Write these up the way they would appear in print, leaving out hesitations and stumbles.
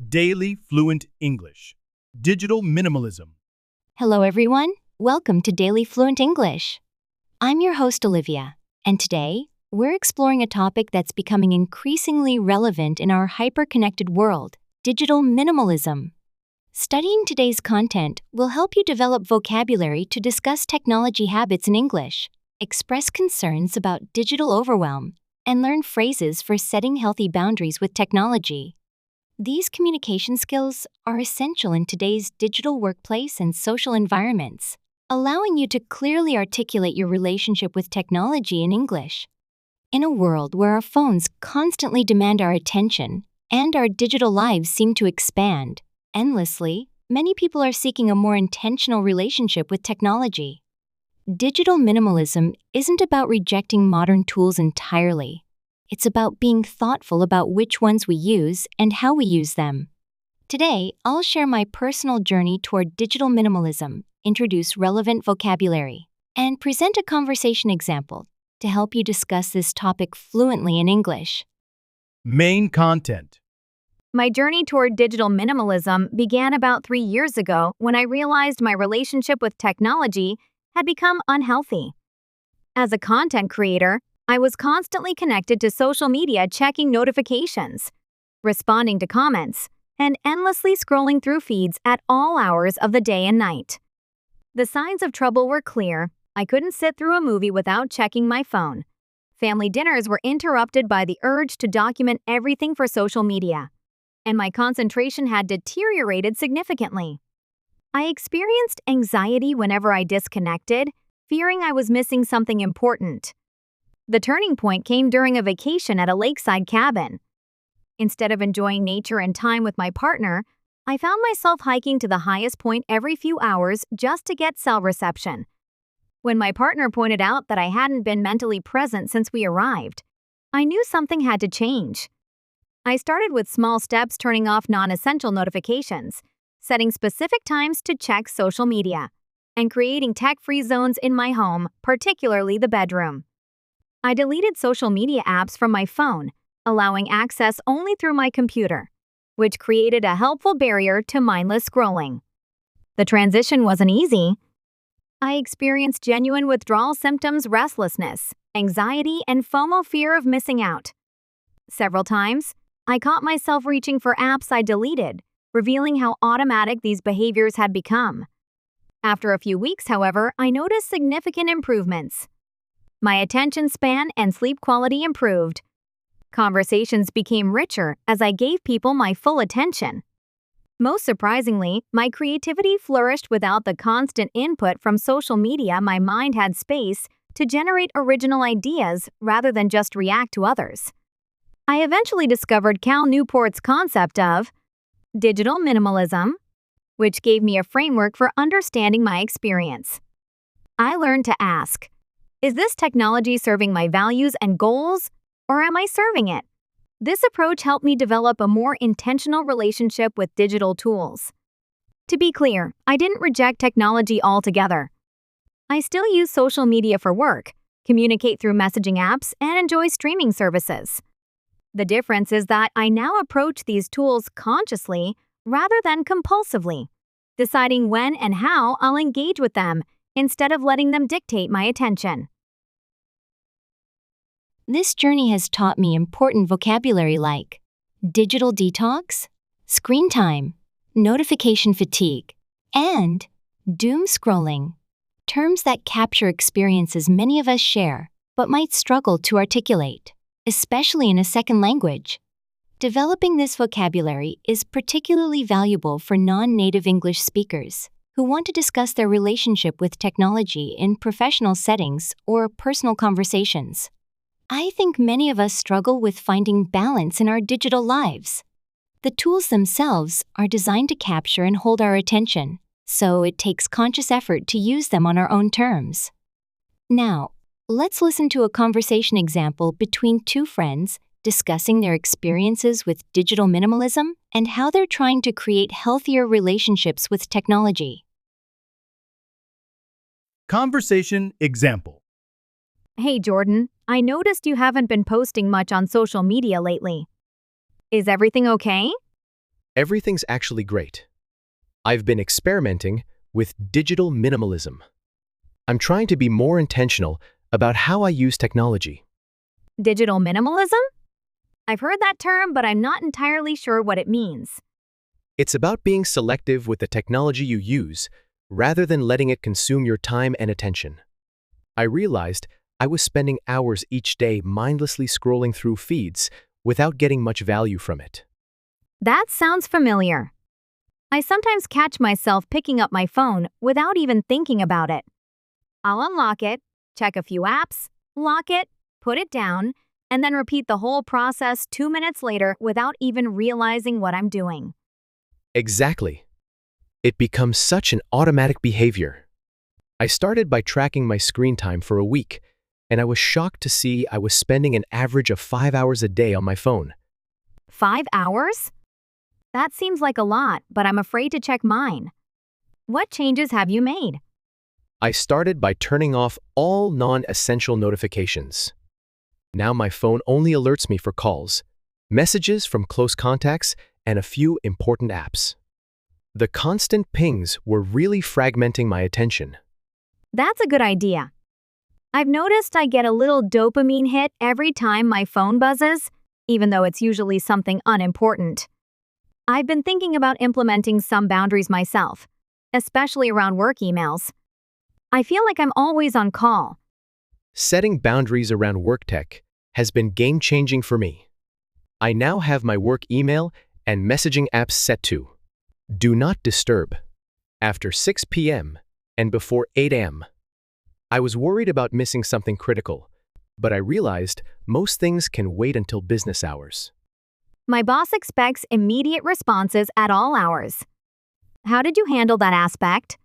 Daily Fluent English. Digital Minimalism. Hello, everyone. Welcome to Daily Fluent English. I'm your host, Olivia, and today we're exploring a topic that's becoming increasingly relevant in our hyper-connected world: digital minimalism. Studying today's content will help you develop vocabulary to discuss technology habits in English, express concerns about digital overwhelm, and learn phrases for setting healthy boundaries with technology. These communication skills are essential in today's digital workplace and social environments, allowing you to clearly articulate your relationship with technology in English. In a world where our phones constantly demand our attention and our digital lives seem to expand endlessly, many people are seeking a more intentional relationship with technology. Digital minimalism isn't about rejecting modern tools entirely. It's about being thoughtful about which ones we use and how we use them. Today, I'll share my personal journey toward digital minimalism, introduce relevant vocabulary, and present a conversation example to help you discuss this topic fluently in English. Main content. My journey toward digital minimalism began about 3 years ago when I realized my relationship with technology had become unhealthy. As a content creator, I was constantly connected to social media, checking notifications, responding to comments, and endlessly scrolling through feeds at all hours of the day and night. The signs of trouble were clear. I couldn't sit through a movie without checking my phone. Family dinners were interrupted by the urge to document everything for social media, and my concentration had deteriorated significantly. I experienced anxiety whenever I disconnected, fearing I was missing something important. The turning point came during a vacation at a lakeside cabin. Instead of enjoying nature and time with my partner, I found myself hiking to the highest point every few hours just to get cell reception. When my partner pointed out that I hadn't been mentally present since we arrived, I knew something had to change. I started with small steps, turning off non-essential notifications, setting specific times to check social media, and creating tech-free zones in my home, particularly the bedroom. I deleted social media apps from my phone, allowing access only through my computer, which created a helpful barrier to mindless scrolling. The transition wasn't easy. I experienced genuine withdrawal symptoms, restlessness, anxiety, and FOMO, fear of missing out. Several times, I caught myself reaching for apps I deleted, revealing how automatic these behaviors had become. After a few weeks, however, I noticed significant improvements. My attention span and sleep quality improved. Conversations became richer as I gave people my full attention. Most surprisingly, my creativity flourished without the constant input from social media. My mind had space to generate original ideas rather than just react to others. I eventually discovered Cal Newport's concept of digital minimalism, which gave me a framework for understanding my experience. I learned to ask, is this technology serving my values and goals, or am I serving it? This approach helped me develop a more intentional relationship with digital tools. To be clear, I didn't reject technology altogether. I still use social media for work, communicate through messaging apps, and enjoy streaming services. The difference is that I now approach these tools consciously rather than compulsively, deciding when and how I'll engage with them instead of letting them dictate my attention. This journey has taught me important vocabulary like digital detox, screen time, notification fatigue, and doom scrolling, terms that capture experiences many of us share but might struggle to articulate, especially in a second language. Developing this vocabulary is particularly valuable for non-native English speakers who want to discuss their relationship with technology in professional settings or personal conversations. I think many of us struggle with finding balance in our digital lives. The tools themselves are designed to capture and hold our attention, so it takes conscious effort to use them on our own terms. Now, let's listen to a conversation example between two friends discussing their experiences with digital minimalism and how they're trying to create healthier relationships with technology. Conversation example. Hey Jordan, I noticed you haven't been posting much on social media lately. Is everything okay? Everything's actually great. I've been experimenting with digital minimalism. I'm trying to be more intentional about how I use technology. Digital minimalism? I've heard that term, but I'm not entirely sure what it means. It's about being selective with the technology you use rather than letting it consume your time and attention. I realized I was spending hours each day mindlessly scrolling through feeds without getting much value from it. That sounds familiar. I sometimes catch myself picking up my phone without even thinking about it. I'll unlock it, check a few apps, lock it, put it down, and then repeat the whole process 2 minutes later without even realizing what I'm doing. Exactly. It becomes such an automatic behavior. I started by tracking my screen time for a week, and I was shocked to see I was spending an average of 5 hours a day on my phone. 5 hours? That seems like a lot, but I'm afraid to check mine. What changes have you made? I started by turning off all non-essential notifications. Now my phone only alerts me for calls, messages from close contacts, and a few important apps. The constant pings were really fragmenting my attention. That's a good idea. I've noticed I get a little dopamine hit every time my phone buzzes, even though it's usually something unimportant. I've been thinking about implementing some boundaries myself, especially around work emails. I feel like I'm always on call. Setting boundaries around work tech has been game-changing for me. I now have my work email and messaging apps set to Do Not Disturb after 6 p.m. and before 8 a.m. I was worried about missing something critical, but I realized most things can wait until business hours. My boss expects immediate responses at all hours. How did you handle that aspect?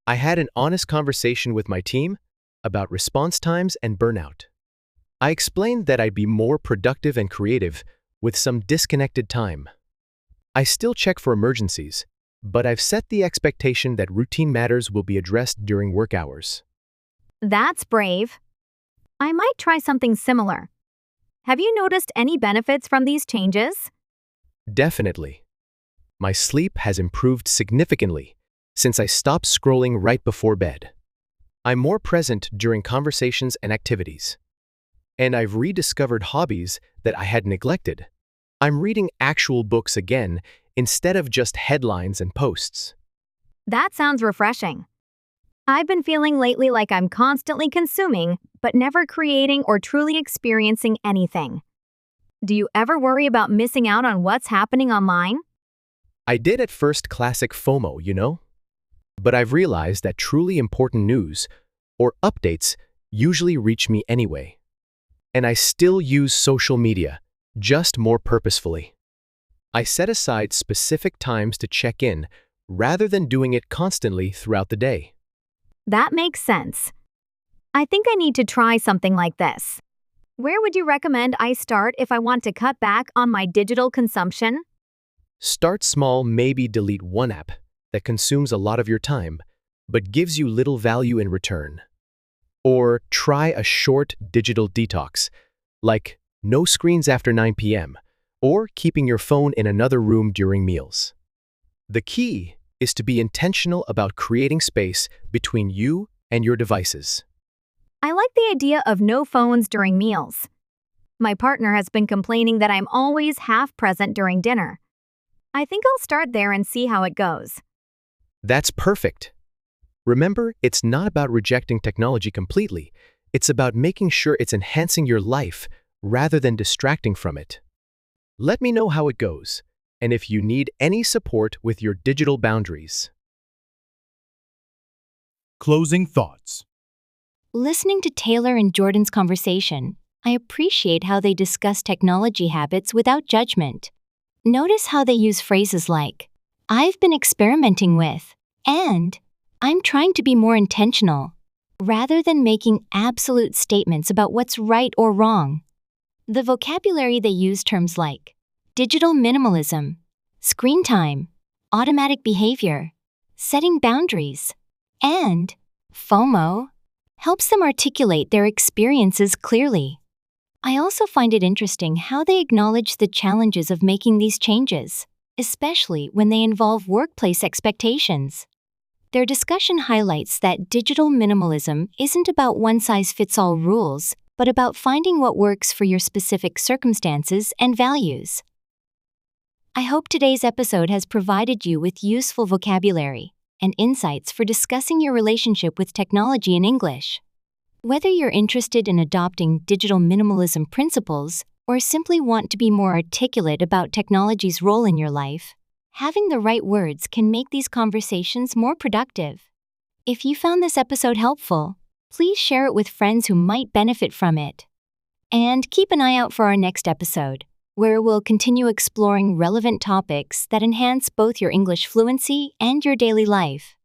I had an honest conversation with my team about response times and burnout. I explained that I'd be more productive and creative with some disconnected time. I still check for emergencies, but I've set the expectation that routine matters will be addressed during work hours. That's brave. I might try something similar. Have you noticed any benefits from these changes? Definitely. My sleep has improved significantly since I stopped scrolling right before bed. I'm more present during conversations and activities. And I've rediscovered hobbies that I had neglected. I'm reading actual books again instead of just headlines and posts. That sounds refreshing. I've been feeling lately like I'm constantly consuming, but never creating or truly experiencing anything. Do you ever worry about missing out on what's happening online? I did at first classic FOMO, but I've realized that truly important news or updates usually reach me anyway. And I still use social media, just more purposefully. I set aside specific times to check in rather than doing it constantly throughout the day. That makes sense. I think I need to try something like this. Where would you recommend I start if I want to cut back on my digital consumption? Start small, maybe delete one app that consumes a lot of your time, but gives you little value in return. Or try a short digital detox, like no screens after 9 p.m., or keeping your phone in another room during meals. The key is to be intentional about creating space between you and your devices. I like the idea of no phones during meals. My partner has been complaining that I'm always half present during dinner. I think I'll start there and see how it goes. That's perfect. Remember, it's not about rejecting technology completely. It's about making sure it's enhancing your life rather than distracting from it. Let me know how it goes, and if you need any support with your digital boundaries. Closing thoughts. Listening to Taylor and Jordan's conversation, I appreciate how they discuss technology habits without judgment. Notice how they use phrases like, "I've been experimenting with," and "I'm trying to be more intentional," rather than making absolute statements about what's right or wrong. The vocabulary they use terms like digital minimalism, screen time, automatic behavior, setting boundaries, and FOMO helps them articulate their experiences clearly. I also find it interesting how they acknowledge the challenges of making these changes. especially when they involve workplace expectations. Their discussion highlights that digital minimalism isn't about one-size-fits-all rules, but about finding what works for your specific circumstances and values. I hope today's episode has provided you with useful vocabulary and insights for discussing your relationship with technology in English. Whether you're interested in adopting digital minimalism principles or simply want to be more articulate about technology's role in your life, having the right words can make these conversations more productive. If you found this episode helpful, please share it with friends who might benefit from it. And keep an eye out for our next episode, where we'll continue exploring relevant topics that enhance both your English fluency and your daily life.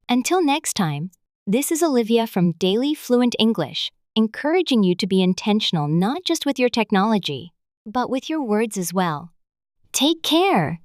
Until next time, this is Olivia from Daily Fluent English, encouraging you to be intentional not just with your technology, but with your words as well. Take care!